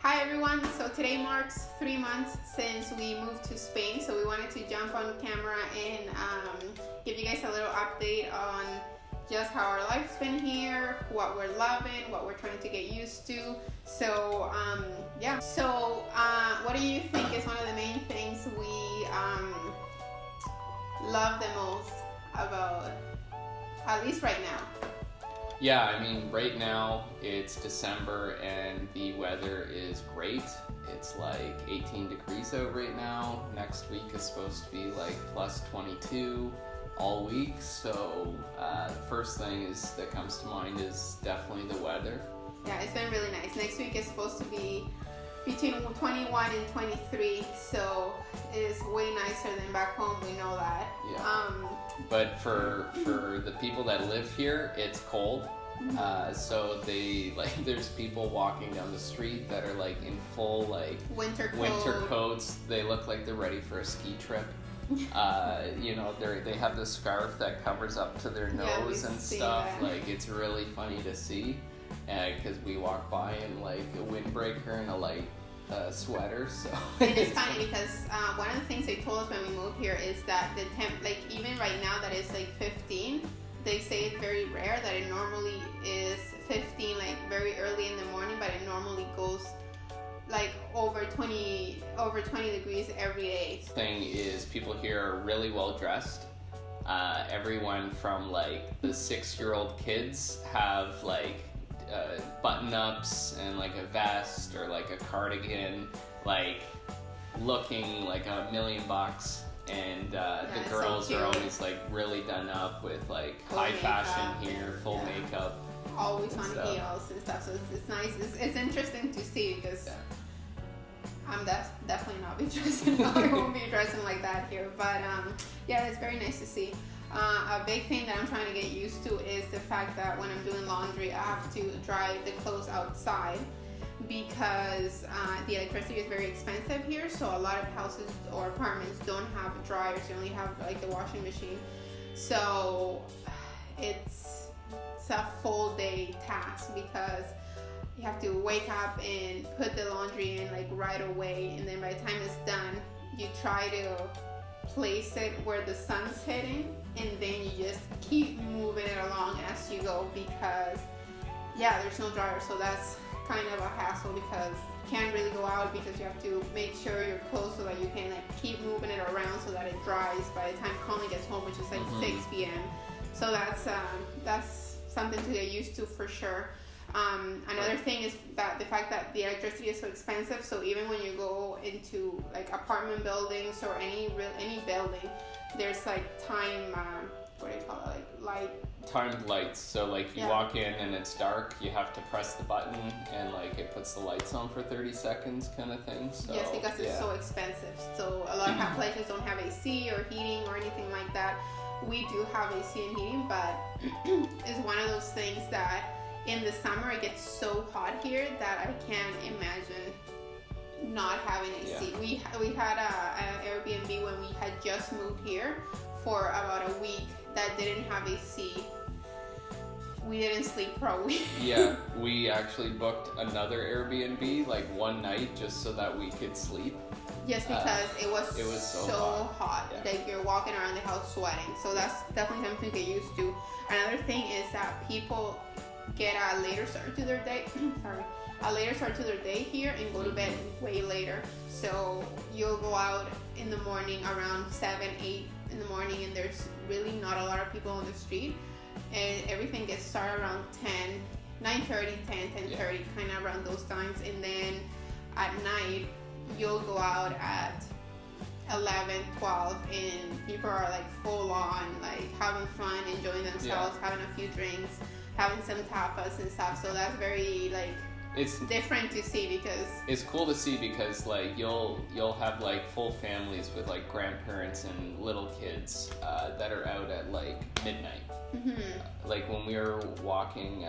Hi everyone, so today marks 3 months since we moved to Spain, so we wanted to jump on camera and give you guys a little update on just how our life's been here, what we're loving, what we're trying to get used to. So what do you think is one of the main things we love the most about, at least right now? Yeah, I mean, right now it's December and the weather is great. It's like 18 degrees out right now. Next week is supposed to be like plus 22 all week. So first thing that comes to mind is definitely the weather. Yeah, it's been really nice. Next week is supposed to be between 21 and 23, so it is way nicer than back home, we know that. Yeah. But for the people that live here, it's cold. So there's people walking down the street that are like in full like winter coats. They look like they're ready for a ski trip. They have the scarf that covers up to their nose and stuff. That. Like, it's really funny to see, because we walk by in like a windbreaker and a light sweater. So it is funny because one of the things they told us when we moved here is that the temp, like even right now that it's like 15, they say it's very rare that it normally is 15 like very early in the morning, but it normally goes like over 20 degrees every day. Thing is, people here are really well dressed. Everyone from like the 6-year-old kids have like button-ups and like a vest or like a cardigan, like looking like $1 million. And the girls are always like really done up with like full high fashion here, full makeup, always on heels and stuff. So it's nice. It's interesting to see because I'm definitely not be dressing. I won't be dressing like that here. But it's very nice to see. A big thing that I'm trying to get used to is the fact that when I'm doing laundry, I have to dry the clothes outside because the electricity is very expensive here. So a lot of houses or apartments don't have dryers. They only have like the washing machine. So it's a full day task because you have to wake up and put the laundry in like right away. And then by the time it's done, you try to place it where the sun's hitting, and then you just keep moving it along as you go because there's no dryer. So that's kind of a hassle because you can't really go out because you have to make sure you're close so that you can like keep moving it around so that it dries by the time Colin gets home, which is like 6 p.m. So that's something to get used to for sure. Another thing is that the fact that the electricity is so expensive, so even when you go into like apartment buildings or any building, there's like time, what do you call it, like light? Timed lights. So like you walk in and it's dark, you have to press the button and like it puts the lights on for 30 seconds kind of thing. So, yes, because it's so expensive. So a lot of places don't have AC or heating or anything like that. We do have AC and heating, but it's one of those things that in the summer it gets so hot here that I can't imagine not having AC. Yeah. We had an Airbnb when we had just moved here for about a week that didn't have AC. We didn't sleep for a week. Yeah, we actually booked another Airbnb like one night just so that we could sleep. Yes, because it was so hot. Yeah. Like you're walking around the house sweating. So that's definitely something to get used to. Another thing is that people get a later start to their day. Here and go to bed way later. So you'll go out in the morning around 7, 8 in the morning, and there's really not a lot of people on the street, and everything gets started around 9:30, 10:30, kind of around those times. And then at night you'll go out at 11, 12, and people are like full on like having fun, enjoying themselves, having a few drinks, having some tapas and stuff. So that's very like it's different to see because it's cool to see because like you'll have like full families with like grandparents and little kids that are out at like midnight. Like when we were walking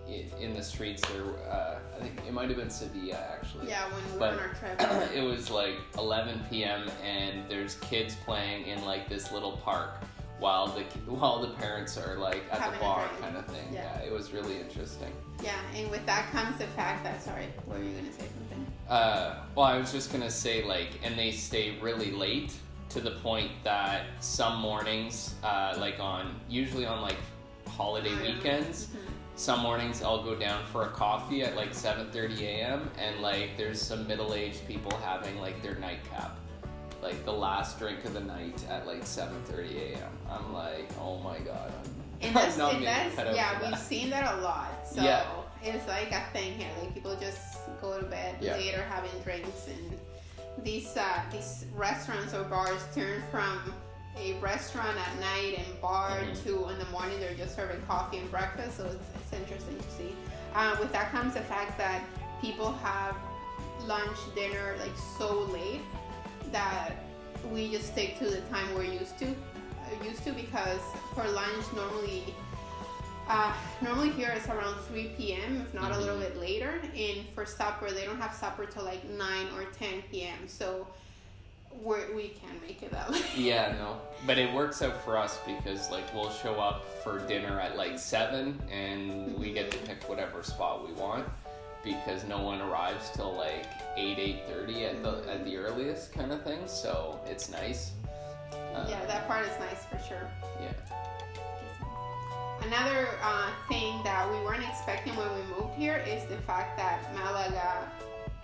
in the streets there, I think it might have been Sevilla actually. Yeah, when we were on our trip. It was like 11 p.m. and there's kids playing in like this little park while the parents are like at having the bar kind of thing. Yeah, it was really interesting. Yeah, and with that comes the fact that, sorry, what were you going to say? Well, I was just gonna say, like, and they stay really late to the point that some mornings, usually on like holiday weekends, some mornings I'll go down for a coffee at like 7:30 a.m. and like there's some middle-aged people having like their nightcap, like the last drink of the night at like 7:30 a.m. I'm like, oh my god. We've seen that a lot. So it's like a thing here. Like people just go to bed later having drinks, and these restaurants or bars turn from a restaurant at night and bar to in the morning they're just serving coffee and breakfast. So it's interesting to see. With that comes the fact that people have lunch, dinner like so late that we just stick to the time we're used to because for lunch normally here it's around 3 p.m. if not a little bit later, and for supper they don't have supper till like 9 or 10 p.m. so we can't make it that late. Yeah, no, but it works out for us because like we'll show up for dinner at like 7 and we get to pick whatever spot we want because no one arrives till like 8:30 at the earliest kind of thing, so it's nice. That part is nice for sure. Yeah. Another thing that we weren't expecting when we moved here is the fact that Malaga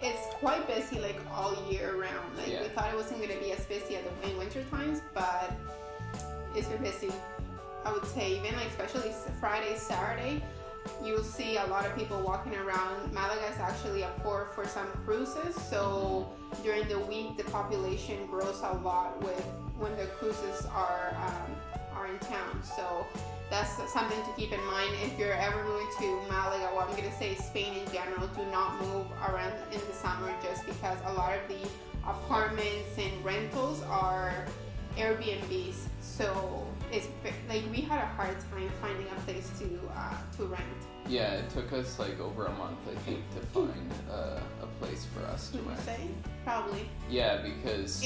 is quite busy like all year round. Like we thought it wasn't going to be as busy in winter times, but it's been busy. I would say even like especially Friday, Saturday, you'll see a lot of people walking around. Malaga is actually a port for some cruises, so during the week the population grows a lot when the cruises are in town. So that's something to keep in mind if you're ever moving to Malaga. Well, I'm going to say Spain in general, do not move around in the summer just because a lot of the apartments and rentals are Airbnbs. So it's like we had a hard time finding a place to rent. Yeah, it took us like over a month, I think, to find a place for us to rent. Say? Probably. Yeah, because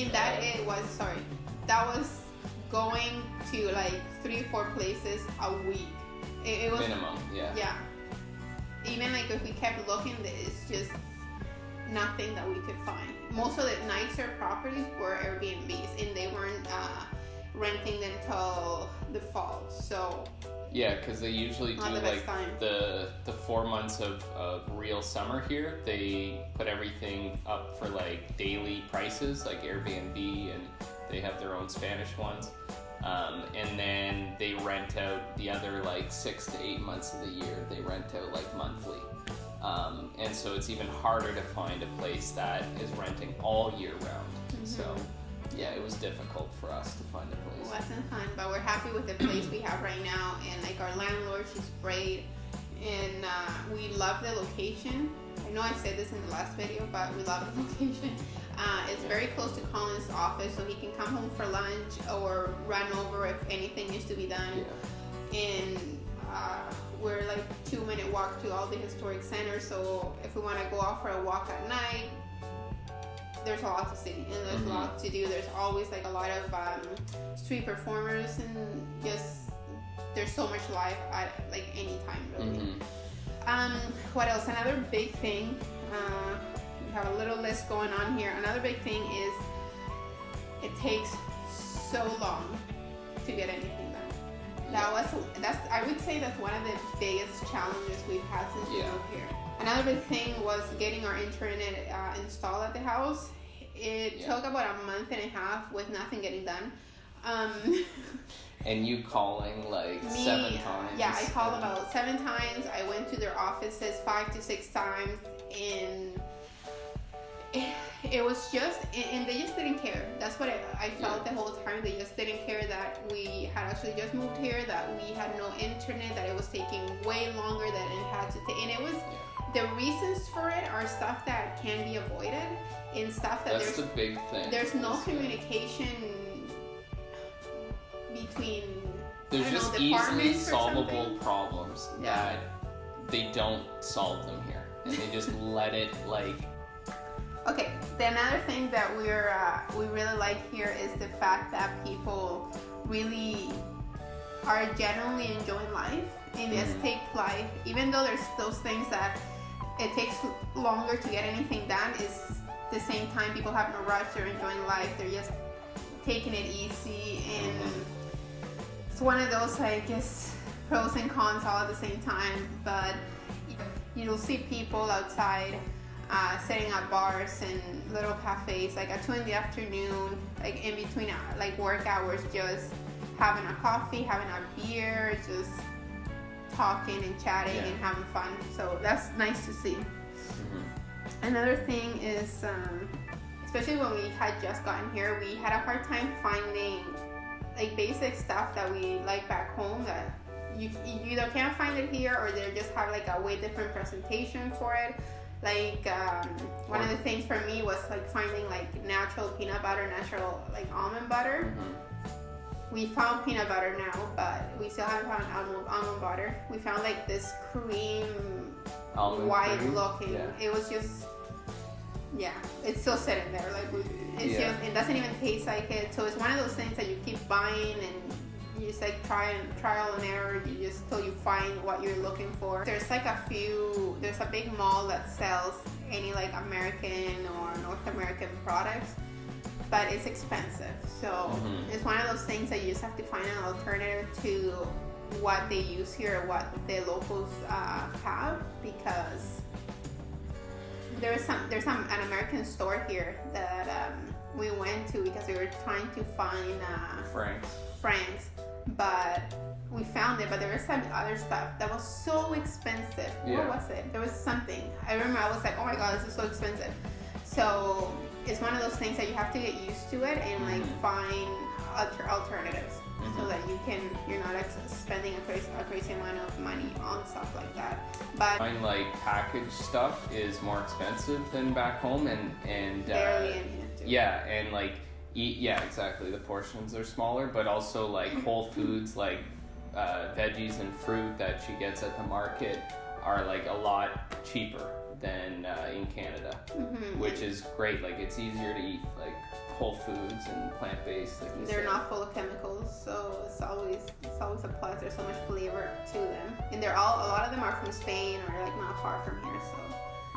that was going to like 3-4 places a week. It was minimum. Yeah. Even like if we kept looking, it's just nothing that we could find. Most of the nicer properties were Airbnbs, and they weren't renting them until the fall. So yeah, because they usually do like the 4 months of real summer here. They put everything up for like daily prices, like Airbnb, and they have their own Spanish ones. And then they rent out the other like 6 to 8 months of the year. They rent out like monthly. And so it's even harder to find a place that is renting all year round. So yeah, it was difficult for us to find a place. It wasn't fun, but we're happy with the place we have right now. And like our landlord, she's great. And we love the location. I know I said this in the last video, but we love the location. It's very close to Colin's office, so he can come home for lunch or run over if anything needs to be done. Yeah. And we're like 2-minute walk to all the historic centers, so if we want to go out for a walk at night, there's a lot to see and there's a lot to do. There's always like a lot of street performers, and just there's so much life at like any time really. What else? Another big thing, we have a little list going on here. Another big thing is it takes so long to get anything done. I would say that's one of the biggest challenges we've had since we moved here. Another big thing was getting our internet installed at the house. It took about a month and a half with nothing getting done. And you calling like 7 times? Yeah, I called about 7 times. I went to their offices 5 to 6 times, and it was just, and they just didn't care. That's what I felt the whole time. They just didn't care that we had actually just moved here, that we had no internet, that it was taking way longer than it had to take. And it was, the reasons for it are stuff that can be avoided, and stuff that that's the big thing. There's no communication between, there's just easily solvable problems that they don't solve them here, and they just let it like. Okay, another thing that we really like here is the fact that people really are genuinely enjoying life and just take life, even though there's those things that it takes longer to get anything done. Is the same time people have no rush, they're enjoying life, they're just taking it easy, and it's one of those, I guess, pros and cons all at the same time. But you'll see people outside setting up bars and little cafes like at 2 in the afternoon, like in between like work hours, just having a coffee, having a beer, just talking and chatting and having fun. So that's nice to see. Another thing is, especially when we had just gotten here, we had a hard time finding like basic stuff that we like back home that you either can't find it here, or they just have like a way different presentation for it. Like one of the things for me was like finding like natural peanut butter, natural like almond butter. We found peanut butter now, but we still haven't found almond butter. We found like this cream, almond white cream looking. Yeah. It was just, it's still sitting there. Like it's just, it doesn't even taste like it. So it's one of those things that you keep buying and you just like trial and error. You just till you find what you're looking for. There's like there's a big mall that sells any like American or North American products, but it's expensive. So it's one of those things that you just have to find an alternative to what they use here, what the locals have, because there's an American store here that we went to because we were trying to find Frank's, but we found it, but there was some other stuff that was so expensive. What was it? There was something. I remember I was like, oh my god, this is so expensive. So it's one of those things that you have to get used to it and like find alternatives so that you're not spending a crazy amount of money on stuff like that. But buying like packaged stuff is more expensive than back home, and barely any. And like exactly, the portions are smaller, but also like Whole Foods, like veggies and fruit that she gets at the market are like a lot cheaper than in Canada, which is great. Like it's easier to eat like Whole Foods and plant-based. Like they're not full of chemicals, so it's always a plus. There's so much flavor to them, and a lot of them are from Spain or like not far from here, so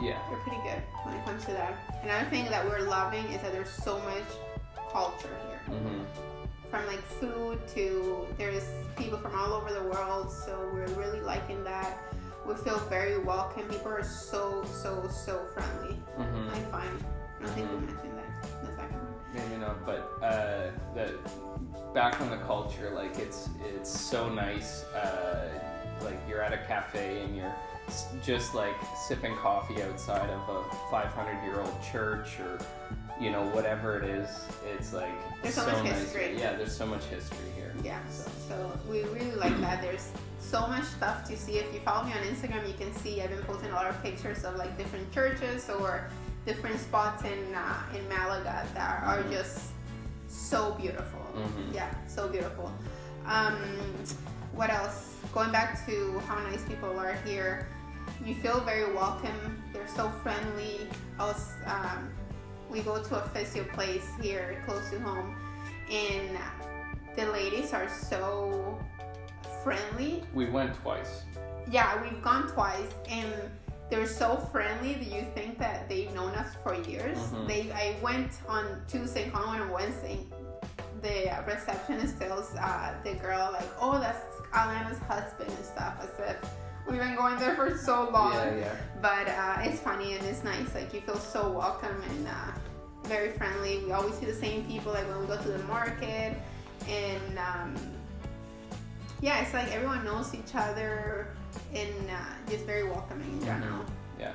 they're pretty good when it comes to that. Another thing that we're loving is that there's so much culture here. From like food to there's people from all over the world, so we're really liking that. We feel very welcome. People are so friendly. I find. I don't think we mentioned that in the second one. Maybe not, but back on the culture, like it's so nice. Like you're at a cafe and you're just like sipping coffee outside of a 500-year-old church, or whatever it is. It's like there's so much history. Nice. Yeah, there's so much history here. Yeah, so we really like that. There's so much stuff to see. If you follow me on Instagram, you can see I've been posting a lot of pictures of like different churches or different spots in Malaga that are just so beautiful. Yeah, so beautiful. What else? Going back to how nice people are here, you feel very welcome. They're so friendly. We go to a physio place here close to home, and the ladies are so friendly. We went twice. Yeah, we've gone twice, and they're so friendly that you think that they've known us for years. I went on Tuesday, Colin went on Wednesday. The receptionist tells the girl like, "Oh, that's Alannah's husband" and stuff, as if we've been going there for so long. But it's funny and it's nice. Like you feel so welcome and very friendly. We always see the same people like when we go to the market, and it's like everyone knows each other and just very welcoming in general. Yeah,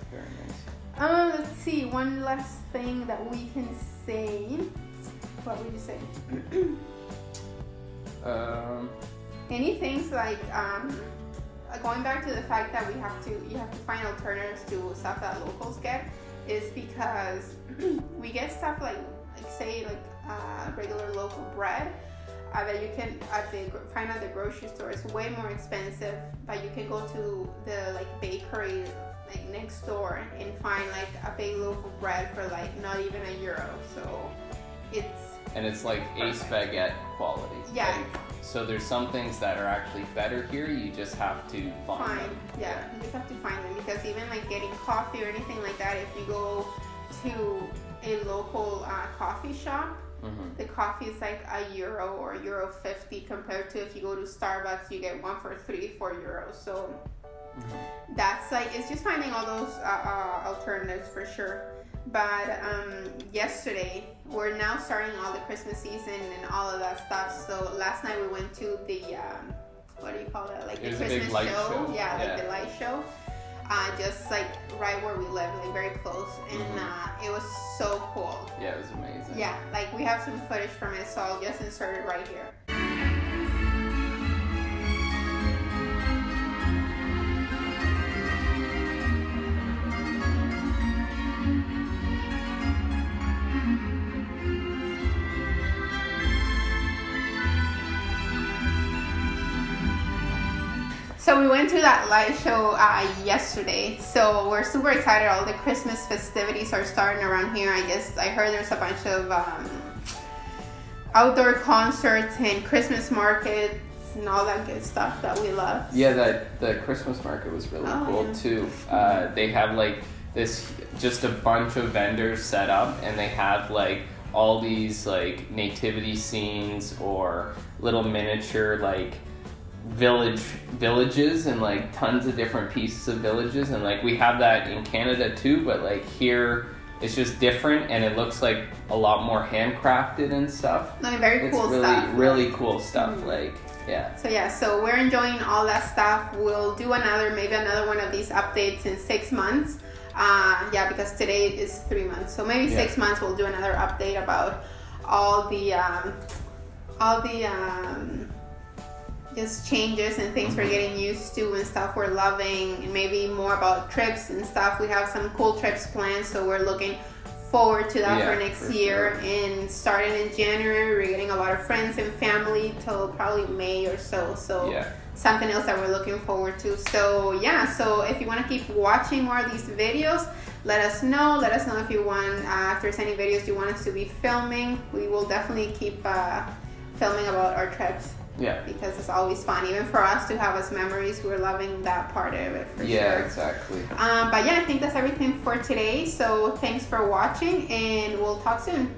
very nice. Let's see, one last thing that we can say. What would you say? Any things like going back to the fact that you have to find alternatives to stuff that locals get, is because we get stuff like regular local bread that you can find at the grocery store. It's way more expensive, but you can go to the like bakery like next door and find like a big loaf of bread for like not even €1. So it's like perfect. A spaghetti quality. Yeah. Like, So there's some things that are actually better here. You just have to find them. Yeah, you just have to find them, because even like getting coffee or anything like that, if you go to a local coffee shop, the coffee is like €1 or €1.50 compared to if you go to Starbucks, you get one for €3-4. So that's like, it's just finding all those alternatives for sure. But yesterday, we're now starting all the Christmas season and all of that stuff. So last night we went to the what do you call that? Like the Christmas show. Yeah, like the light show. Just like right where we live, like very close, and it was so cool. Yeah, it was amazing. Yeah, like we have some footage from it, so I'll just insert it right here. So we went to that light show yesterday. So we're super excited. All the Christmas festivities are starting around here. I heard there's a bunch of outdoor concerts and Christmas markets and all that good stuff that we love. Yeah, the Christmas market was really cool too. They have like this, just a bunch of vendors set up, and they have like all these like nativity scenes or little miniature like villages, and like tons of different pieces of villages, and like we have that in Canada too, but like here it's just different, and it looks like a lot more handcrafted and stuff. Like very cool stuff. It's really cool stuff. Like So we're enjoying all that stuff. We'll do maybe another one of these updates in 6 months. Because today is 3 months, so maybe 6 months we'll do another update about all the just changes and things we're getting used to and stuff we're loving, and maybe more about trips and stuff. We have some cool trips planned, so we're looking forward to that for next year. Sure. And starting in January, we're getting a lot of friends and family till probably May or so. So something else that we're looking forward to. So so if you want to keep watching more of these videos, let us know. Let us know if you want, if there's any videos you want us to be filming. We will definitely keep filming about our trips. Yeah. Because it's always fun, even for us to have as memories. We're loving that part of it for sure. Yeah, exactly. I think that's everything for today. So thanks for watching, and we'll talk soon.